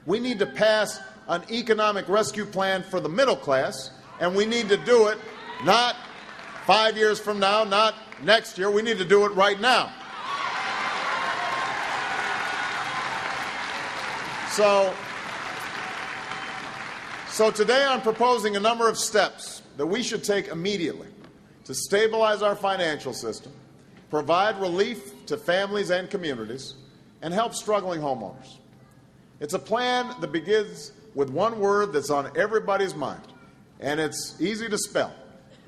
We need to pass an economic rescue plan for the middle class, and we need to do it not 5 years from now, not next year. We need to do it right now. So today I'm proposing a number of steps that we should take immediately to stabilize our financial system, provide relief to families and communities, and help struggling homeowners. It's a plan that begins with one word that's on everybody's mind, and it's easy to spell: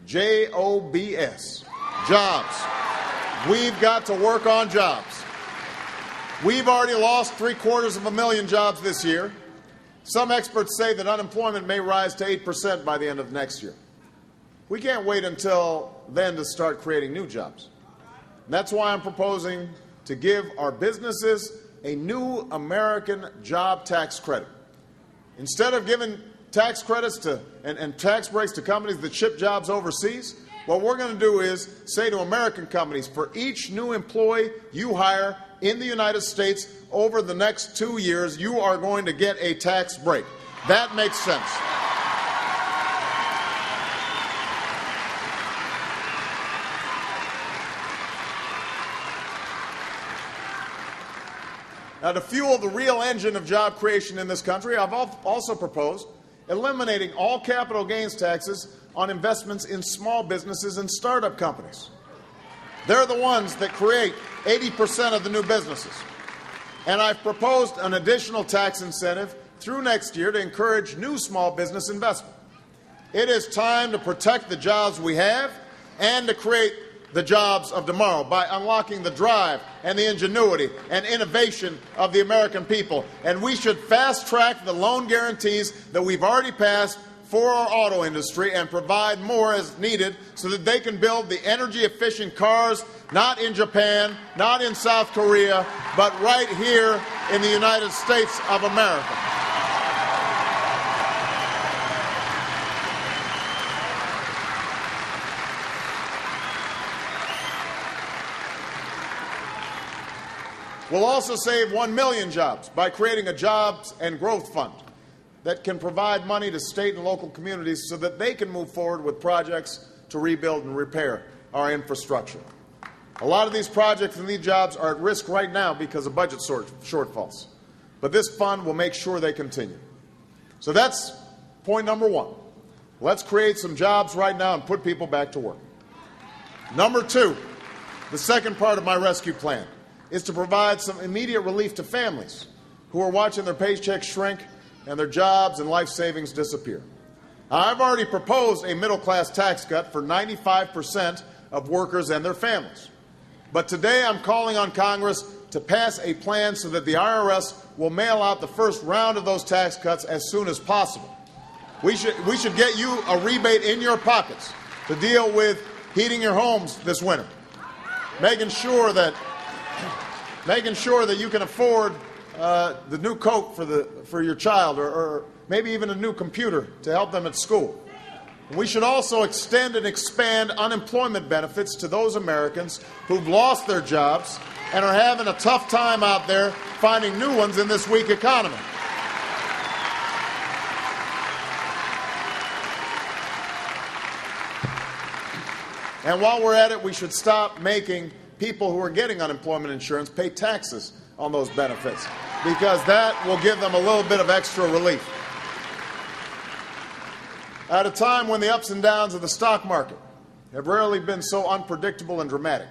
J-O-B-S, jobs. We've got to work on jobs. We've already lost 750,000 jobs this year. Some experts say that unemployment may rise to 8% by the end of next year. We can't wait until then to start creating new jobs. And that's why I'm proposing to give our businesses a new American job tax credit. Instead of giving tax credits and tax breaks to companies that ship jobs overseas, what we're going to do is say to American companies, for each new employee you hire in the United States over the next 2 years, you are going to get a tax break. That makes sense. Now, to fuel the real engine of job creation in this country, I've also proposed eliminating all capital gains taxes on investments in small businesses and startup companies. They're the ones that create 80% of the new businesses. And I've proposed an additional tax incentive through next year to encourage new small business investment. It is time to protect the jobs we have and to create the jobs of tomorrow by unlocking the drive and the ingenuity and innovation of the American people. And we should fast-track the loan guarantees that we've already passed for our auto industry and provide more as needed so that they can build the energy-efficient cars, not in Japan, not in South Korea, but right here in the United States of America. We'll also save 1 million jobs by creating a jobs and growth fund that can provide money to state and local communities so that they can move forward with projects to rebuild and repair our infrastructure. A lot of these projects and these jobs are at risk right now because of budget shortfalls, but this fund will make sure they continue. So that's point number one. Let's create some jobs right now and put people back to work. Number two, the second part of my rescue plan is to provide some immediate relief to families who are watching their paychecks shrink and their jobs and life savings disappear. Now, I've already proposed a middle-class tax cut for 95% of workers and their families. But today I'm calling on Congress to pass a plan so that the IRS will mail out the first round of those tax cuts as soon as possible. We should get you a rebate in your pockets to deal with heating your homes this winter, making sure that you can afford the new coat for your child, or maybe even a new computer to help them at school. We should also extend and expand unemployment benefits to those Americans who've lost their jobs and are having a tough time out there finding new ones in this weak economy. And while we're at it, we should stop making people who are getting unemployment insurance pay taxes on those benefits, because that will give them a little bit of extra relief. At a time when the ups and downs of the stock market have rarely been so unpredictable and dramatic,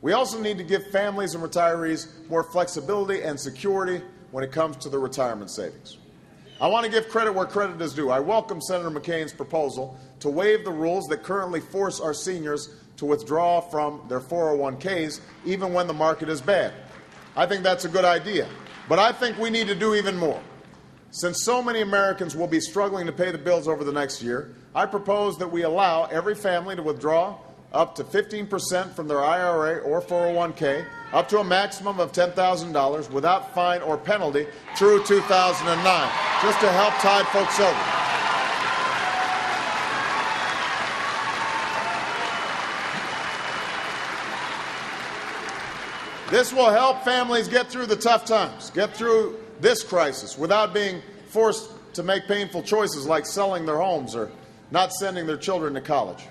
we also need to give families and retirees more flexibility and security when it comes to their retirement savings. I want to give credit where credit is due. I welcome Senator McCain's proposal to waive the rules that currently force our seniors to withdraw from their 401ks even when the market is bad. I think that's a good idea, but I think we need to do even more. Since so many Americans will be struggling to pay the bills over the next year, I propose that we allow every family to withdraw up to 15% from their IRA or 401k, up to a maximum of $10,000 without fine or penalty through 2009, just to help tide folks over. This will help families get through the tough times, get through this crisis without being forced to make painful choices like selling their homes or not sending their children to college.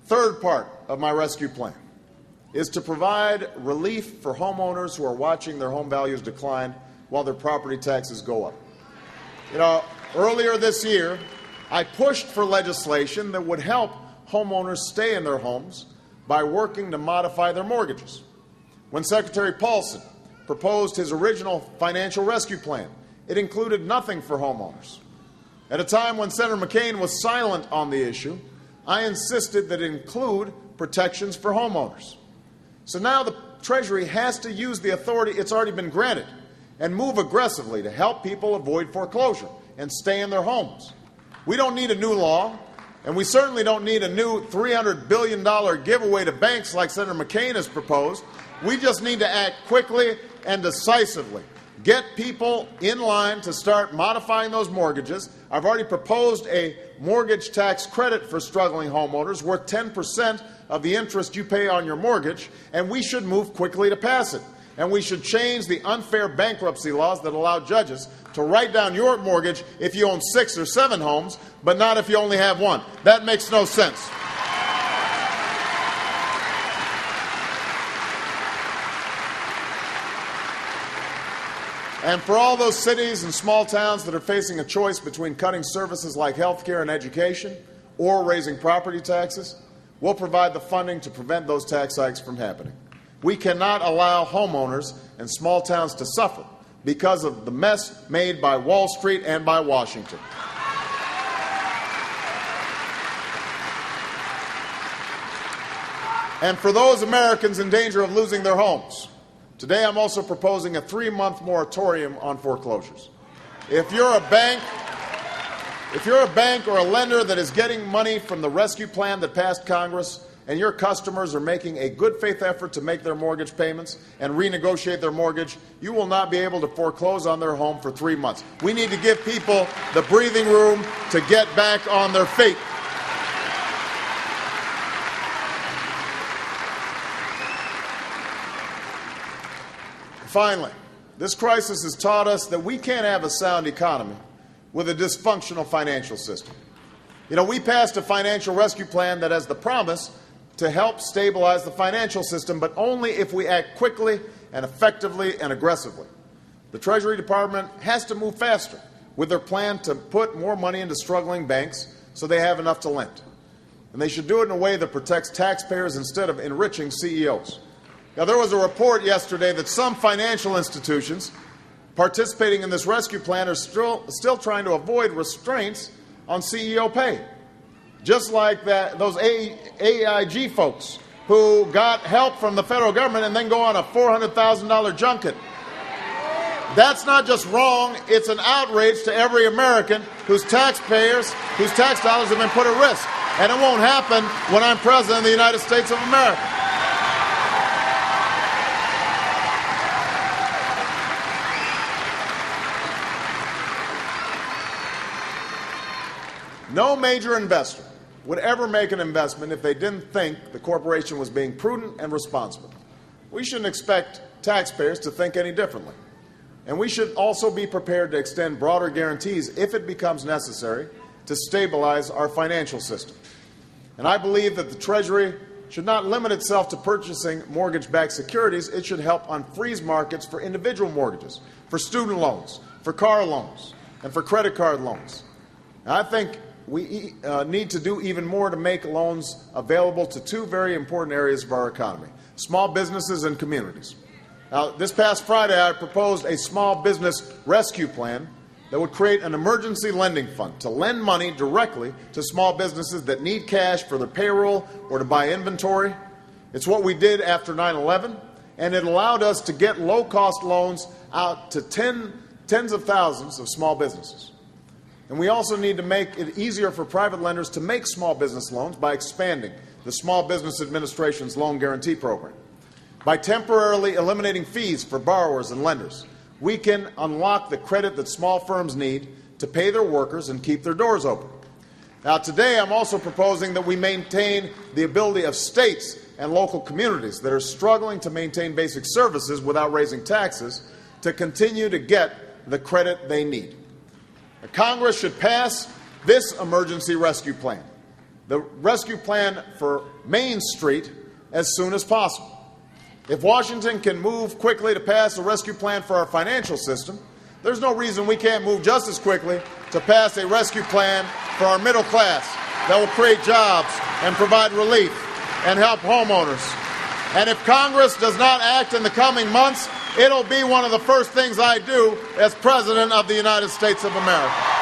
Third part of my rescue plan is to provide relief for homeowners who are watching their home values decline while their property taxes go up. Earlier this year, I pushed for legislation that would help homeowners stay in their homes by working to modify their mortgages. When Secretary Paulson proposed his original financial rescue plan, it included nothing for homeowners. At a time when Senator McCain was silent on the issue, I insisted that it include protections for homeowners. So now the Treasury has to use the authority it's already been granted and move aggressively to help people avoid foreclosure and stay in their homes. We don't need a new law, and we certainly don't need a new $300 billion giveaway to banks like Senator McCain has proposed. We just need to act quickly and decisively. Get people in line to start modifying those mortgages. I've already proposed a mortgage tax credit for struggling homeowners worth 10% of the interest you pay on your mortgage, and we should move quickly to pass it. And we should change the unfair bankruptcy laws that allow judges to write down your mortgage if you own 6 or 7 homes, but not if you only have 1. That makes no sense. And for all those cities and small towns that are facing a choice between cutting services like health care and education or raising property taxes, we'll provide the funding to prevent those tax hikes from happening. We cannot allow homeowners and small towns to suffer because of the mess made by Wall Street and by Washington. And for those Americans in danger of losing their homes, today I'm also proposing a 3-month moratorium on foreclosures. If you're a bank or a lender that is getting money from the rescue plan that passed Congress, and your customers are making a good faith effort to make their mortgage payments and renegotiate their mortgage, you will not be able to foreclose on their home for 3 months. We need to give people the breathing room to get back on their feet. Finally, this crisis has taught us that we can't have a sound economy with a dysfunctional financial system. We passed a financial rescue plan that has the promise to help stabilize the financial system, but only if we act quickly and effectively and aggressively. The Treasury Department has to move faster with their plan to put more money into struggling banks so they have enough to lend. And they should do it in a way that protects taxpayers instead of enriching CEOs. Now, there was a report yesterday that some financial institutions participating in this rescue plan are still trying to avoid restraints on CEO pay. Just like those AIG folks who got help from the federal government and then go on a $400,000 junket. That's not just wrong, it's an outrage to every American whose tax dollars have been put at risk. And it won't happen when I'm President of the United States of America. No major investor would ever make an investment if they didn't think the corporation was being prudent and responsible. We shouldn't expect taxpayers to think any differently. And we should also be prepared to extend broader guarantees if it becomes necessary to stabilize our financial system. And I believe that the Treasury should not limit itself to purchasing mortgage-backed securities. It should help unfreeze markets for individual mortgages, for student loans, for car loans, and for credit card loans. And I think we need to do even more to make loans available to 2 very important areas of our economy: small businesses and communities. Now, this past Friday, I proposed a small business rescue plan that would create an emergency lending fund to lend money directly to small businesses that need cash for their payroll or to buy inventory. It's what we did after 9/11, and it allowed us to get low-cost loans out to tens of thousands of small businesses. And we also need to make it easier for private lenders to make small business loans by expanding the Small Business Administration's loan guarantee program. By temporarily eliminating fees for borrowers and lenders, we can unlock the credit that small firms need to pay their workers and keep their doors open. Now, today I'm also proposing that we maintain the ability of states and local communities that are struggling to maintain basic services without raising taxes to continue to get the credit they need. Congress should pass this emergency rescue plan, the rescue plan for Main Street, as soon as possible. If Washington can move quickly to pass a rescue plan for our financial system, there's no reason we can't move just as quickly to pass a rescue plan for our middle class that will create jobs and provide relief and help homeowners. And if Congress does not act in the coming months, it'll be one of the first things I do as President of the United States of America.